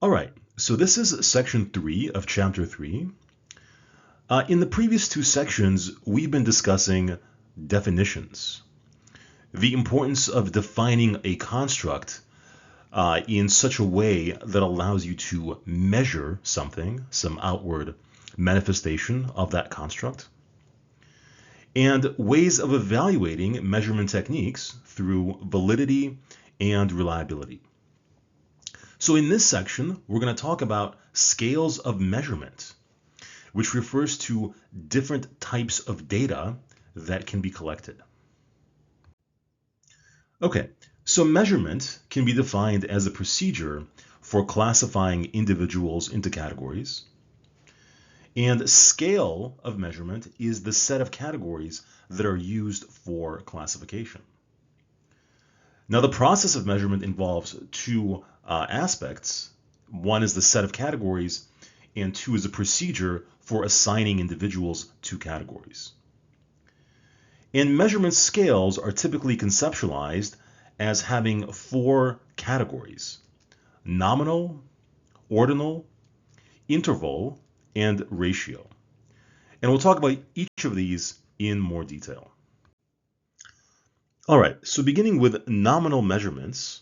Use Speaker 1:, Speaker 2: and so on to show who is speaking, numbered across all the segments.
Speaker 1: All right, so this is section 3 of chapter 3. In the previous two sections, we've been discussing definitions, the importance of defining a construct in such a way that allows you to measure something, some outward manifestation of that construct, and ways of evaluating measurement techniques through validity and reliability. So in this section, we're going to talk about scales of measurement, which refers to different types of data that can be collected. Okay, so measurement can be defined as a procedure for classifying individuals into categories. And scale of measurement is the set of categories that are used for classification. Now, the process of measurement involves two aspects. One is the set of categories, and two is a procedure for assigning individuals to categories. And measurement scales are typically conceptualized as having four categories: nominal, ordinal, interval, and ratio. And we'll talk about each of these in more detail. All right, so beginning with nominal measurements,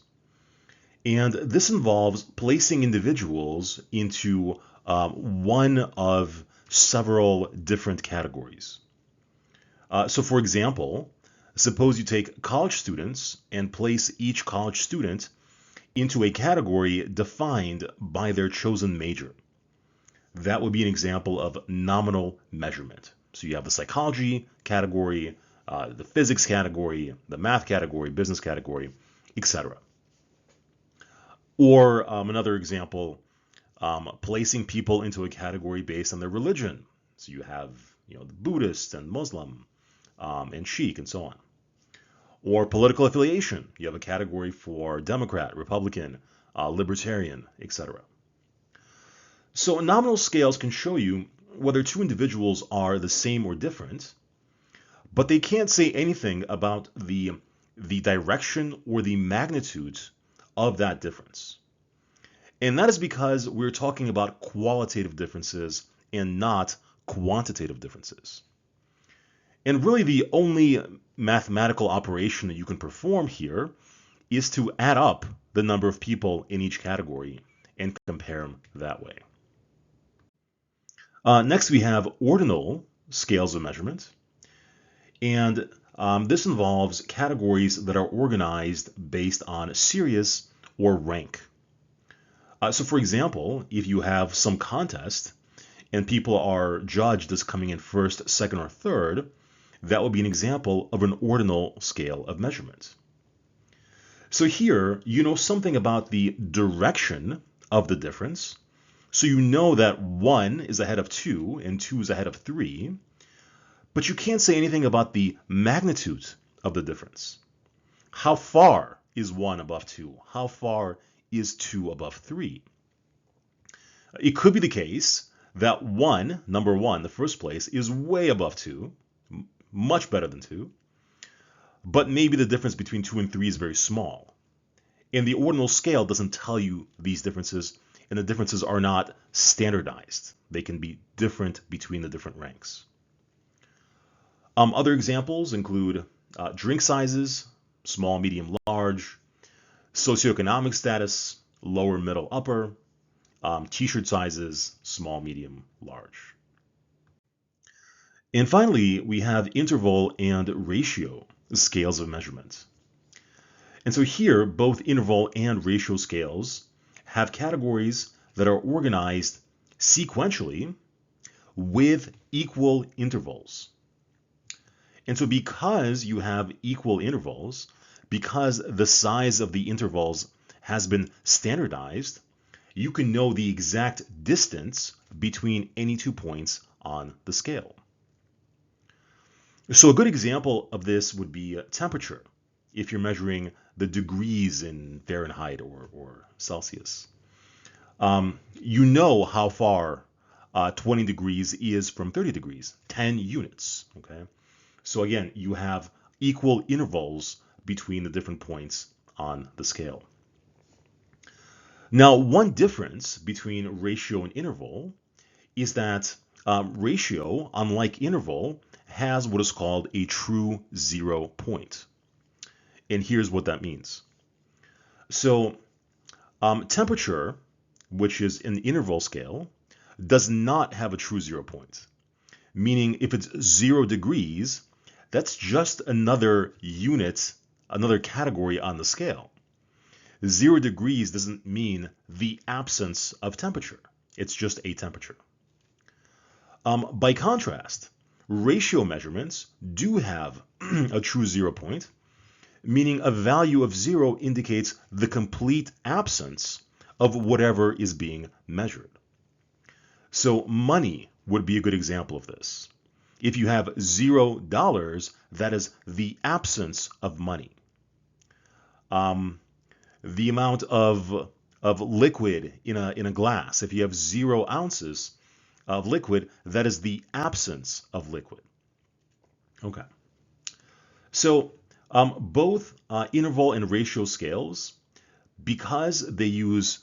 Speaker 1: and this involves placing individuals into one of several different categories. So for example, suppose you take college students and place each college student into a category defined by their chosen major. That would be an example of nominal measurement. So you have the psychology category, the physics category, the math category, business category, etc. Or another example, placing people into a category based on their religion. So you have, the Buddhist and Muslim and Sikh and so on. Or political affiliation. You have a category for Democrat, Republican, Libertarian, etc. So nominal scales can show you whether two individuals are the same or different, but they can't say anything about the direction or the magnitude of that difference. And that is because we're talking about qualitative differences and not quantitative differences. And really the only mathematical operation that you can perform here is to add up the number of people in each category and compare them that way. Next, we have ordinal scales of measurement. And this involves categories that are organized based on series or rank. So for example, if you have some contest and people are judged as coming in first, second, or third, that would be an example of an ordinal scale of measurement. So here, you know something about the direction of the difference. So you know that 1 is ahead of 2 and 2 is ahead of 3, but you can't say anything about the magnitude of the difference. How far is 1 above 2? How far is 2 above 3? It could be the case that number 1, the first place, is way above 2, much better than 2, but maybe the difference between 2 and 3 is very small. And the ordinal scale doesn't tell you these differences, and the differences are not standardized. They can be different between the different ranks. Other examples include drink sizes, small, medium, large, socioeconomic status, lower, middle, upper, t-shirt sizes, small, medium, large. And finally, we have interval and ratio scales of measurement. And so here, both interval and ratio scales have categories that are organized sequentially with equal intervals. And so because you have equal intervals, because the size of the intervals has been standardized, you can know the exact distance between any 2 points on the scale. So a good example of this would be temperature, if you're measuring the degrees in Fahrenheit or Celsius. You know how far 20 degrees is from 30 degrees, 10 units, okay? So again, you have equal intervals between the different points on the scale. Now, one difference between ratio and interval is that ratio, unlike interval, has what is called a true 0 point. And here's what that means. So temperature, which is an interval scale, does not have a true 0 point. Meaning if it's 0 degrees, that's just another unit, another category on the scale. 0 degrees doesn't mean the absence of temperature. It's just a temperature. By contrast, ratio measurements do have a true 0 point, meaning a value of 0 indicates the complete absence of whatever is being measured. So money would be a good example of this. If you have $0, that is the absence of money. The amount of liquid in a glass, if you have 0 ounces of liquid, that is the absence of liquid. Okay. So both interval and ratio scales, because they use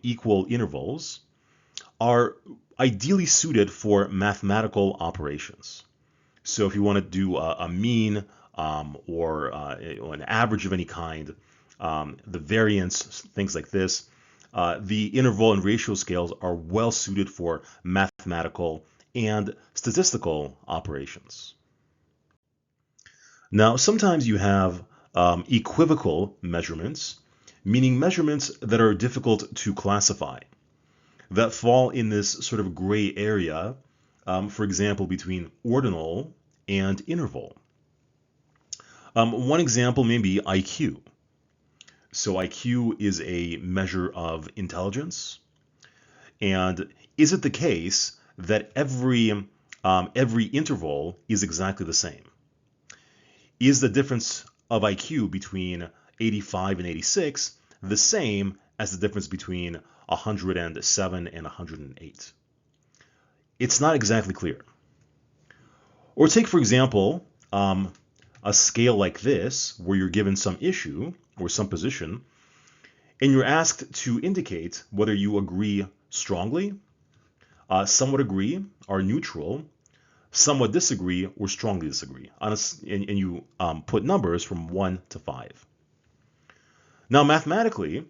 Speaker 1: equal intervals, are ideally suited for mathematical operations. So if you want to do a mean or an average of any kind, the variance, things like this, the interval and ratio scales are well suited for mathematical and statistical operations. Now, sometimes you have equivocal measurements, meaning measurements that are difficult to classify, that fall in this sort of gray area, for example, between ordinal and interval. One example may be IQ. So IQ is a measure of intelligence. And is it the case that every interval is exactly the same? Is the difference of IQ between 85 and 86 the same as the difference between 107 and 108? It's not exactly clear. Or take, for example, a scale like this, where you're given some issue or some position, and you're asked to indicate whether you agree strongly, somewhat agree, are neutral, somewhat disagree, or strongly disagree. And you put numbers from 1 to 5. Now, mathematically,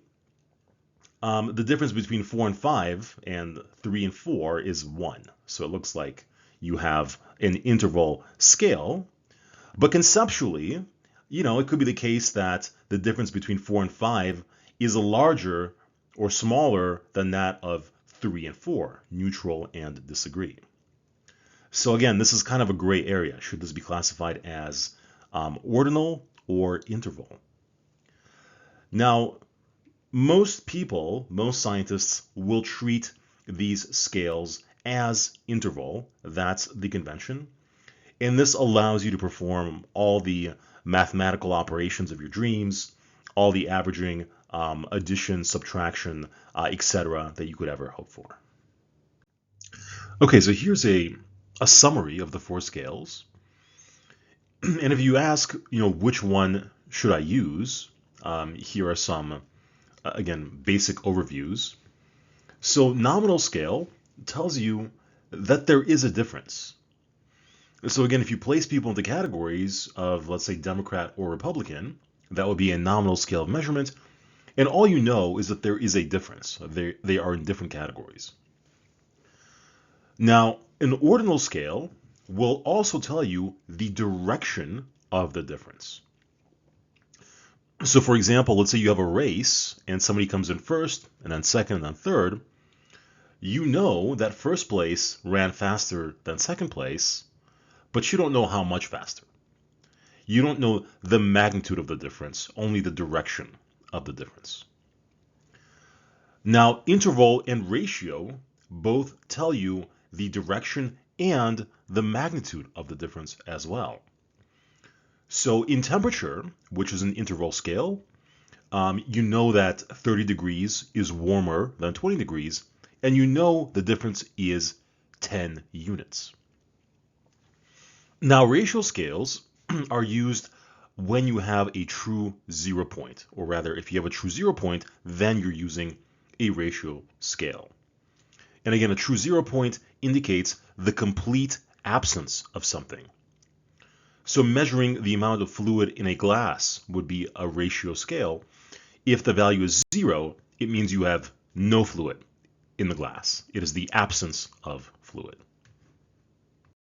Speaker 1: the difference between 4 and 5 and 3 and 4 is 1. So it looks like you have an interval scale. But conceptually, it could be the case that the difference between 4 and 5 is larger or smaller than that of 3 and 4, neutral and disagree. So again, this is kind of a gray area. Should this be classified as ordinal or interval? Now, most people, most scientists will treat these scales as interval. That's the convention. And this allows you to perform all the mathematical operations of your dreams, all the averaging, addition, subtraction, etc. that you could ever hope for. Okay, so here's a summary of the 4 scales. And if you ask, which one should I use, here are some, again, basic overviews. So nominal scale tells you that there is a difference. So again, if you place people into categories of, let's say, Democrat or Republican, that would be a nominal scale of measurement. And all you know is that there is a difference. They are in different categories. Now, an ordinal scale will also tell you the direction of the difference. So for example, let's say you have a race and somebody comes in first and then second and then third. You know that first place ran faster than second place, but you don't know how much faster. You don't know the magnitude of the difference, only the direction of the difference. Now, interval and ratio both tell you the direction and the magnitude of the difference as well. So in temperature, which is an interval scale, you know that 30 degrees is warmer than 20 degrees, and you know the difference is 10 units. Now, ratio scales are used when you have a true 0 point, or rather, if you have a true 0 point, then you're using a ratio scale. And again, a true zero point indicates the complete absence of something. So measuring the amount of fluid in a glass would be a ratio scale. If the value is 0, it means you have no fluid in the glass. It is the absence of fluid.